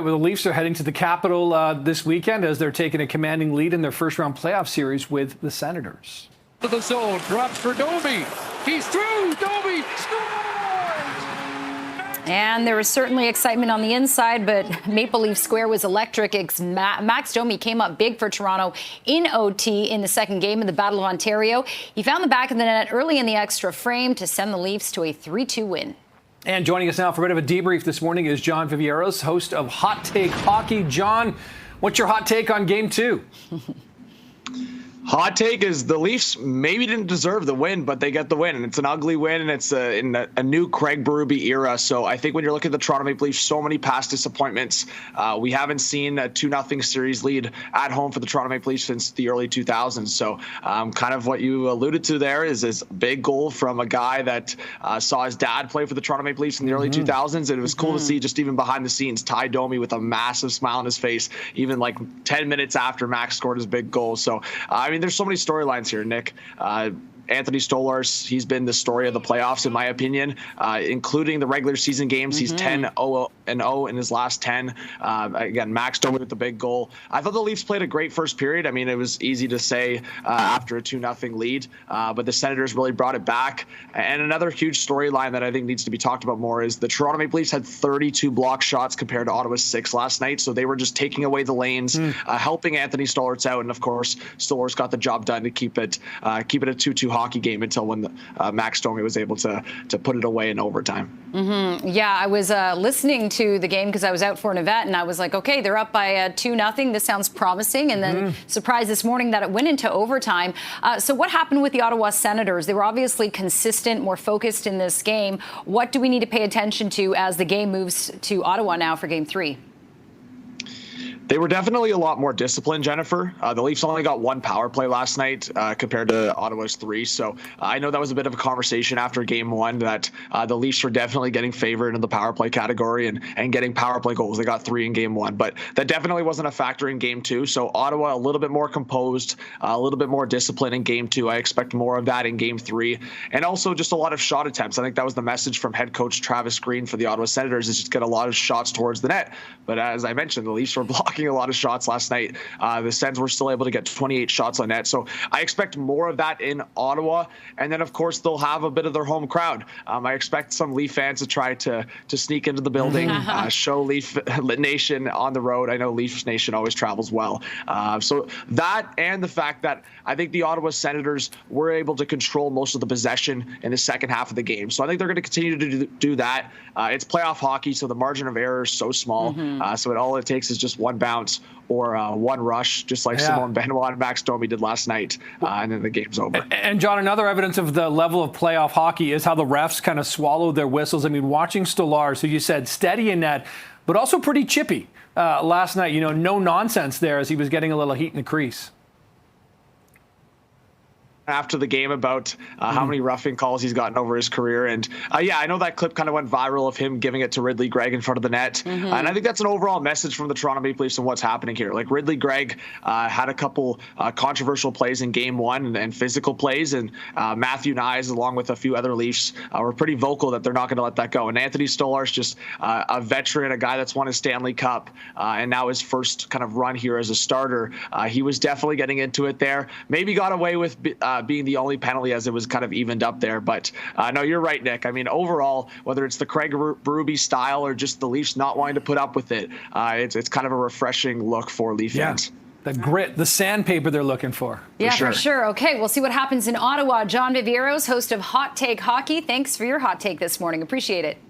well, the Leafs are heading to the Capitol this weekend as they're taking a commanding lead in their first-round playoff series with the Senators. To the zone, drops for Domi. He's through. Domi scores! And there was certainly excitement on the inside, but Maple Leaf Square was electric. Max Domi came up big for Toronto in OT in the second game of the Battle of Ontario. He found the back of the net early in the extra frame to send the Leafs to a 3-2 win. And joining us now for a bit of a debrief this morning is John Viveiros, host of Hot Take Hockey. John, what's your hot take on Game 2? Hot take is the Leafs maybe didn't deserve the win, but they get the win, and it's an ugly win, and it's in a new Craig Berube era. So I think when you're looking at the Toronto Maple Leafs, so many past disappointments. We haven't seen a 2-0 series lead at home for the Toronto Maple Leafs since the early 2000s. So kind of what you alluded to there is this big goal from a guy that saw his dad play for the Toronto Maple Leafs in the early 2000s, and it was cool to see just even behind the scenes Ty Domi with a massive smile on his face, even like 10 minutes after Max scored his big goal. So I mean, there's so many storylines here, Nick. Anthony Stolarz, he's been the story of the playoffs, in my opinion, including the regular season games. He's 10-0 in his last 10. Again, Max Domi with the big goal. I thought the Leafs played a great first period. I mean, it was easy to say after a 2-0 lead, but the Senators really brought it back. And another huge storyline that I think needs to be talked about more is the Toronto Maple Leafs had 32 block shots compared to Ottawa's 6 last night. So they were just taking away the lanes, helping Anthony Stolarz out. And of course, Stolarz got the job done to keep it a 2-2 hockey game until when Max Domi was able to put it away in overtime. Yeah, I was listening to the game because I was out for an event, and I was like, okay, they're up by 2-0. This sounds promising. And then surprised this morning that it went into overtime. So what happened with the Ottawa Senators? They were obviously consistent, more focused in this game. What do we need to pay attention to as the game moves to Ottawa now for Game 3? They were definitely a lot more disciplined, Jennifer. The Leafs only got 1 power play last night compared to Ottawa's 3. So I know that was a bit of a conversation after Game 1 that the Leafs were definitely getting favored in the power play category and getting power play goals. They got 3 in Game 1, but that definitely wasn't a factor in Game 2. So Ottawa a little bit more composed, a little bit more disciplined in Game 2. I expect more of that in Game 3. And also just a lot of shot attempts. I think that was the message from head coach Travis Green for the Ottawa Senators, is just get a lot of shots towards the net. But as I mentioned, the Leafs were blocking a lot of shots last night. The Sens were still able to get 28 shots on net. So I expect more of that in Ottawa. And then, of course, they'll have a bit of their home crowd. I expect some Leaf fans to try to sneak into the building, show Leaf Nation on the road. I know Leaf Nation always travels well. So that and the fact that I think the Ottawa Senators were able to control most of the possession in the second half of the game. So I think they're going to continue to do that. It's playoff hockey, so the margin of error is so small. So all it takes is just one bounce or one rush, just like Simone Benoit and Max Domi did last night, and then the game's over. And John, another evidence of the level of playoff hockey is how the refs kind of swallow their whistles. I mean, watching Stolarz, who you said steady in net, but also pretty chippy last night. You know, no nonsense there as he was getting a little heat in the crease. After the game about how many roughing calls he's gotten over his career. And yeah, I know that clip kind of went viral of him giving it to Ridley Gregg in front of the net. And I think that's an overall message from the Toronto Maple Leafs and what's happening here. Like Ridley Gregg had a couple controversial plays in Game 1 and physical plays. And Matthew Nyes, along with a few other Leafs, were pretty vocal that they're not going to let that go. And Anthony Stolarz, just a veteran, a guy that's won a Stanley Cup, and now his first kind of run here as a starter. He was definitely getting into it there. Maybe got away with being the only penalty as it was kind of evened up there. But no, you're right, Nick. I mean, overall, whether it's the Craig Berube style or just the Leafs not wanting to put up with it, it's kind of a refreshing look for Leaf fans. The grit, the sandpaper they're looking for. Yeah, for sure. Okay, we'll see what happens in Ottawa. John Viveiros, host of Hot Take Hockey. Thanks for your hot take this morning. Appreciate it.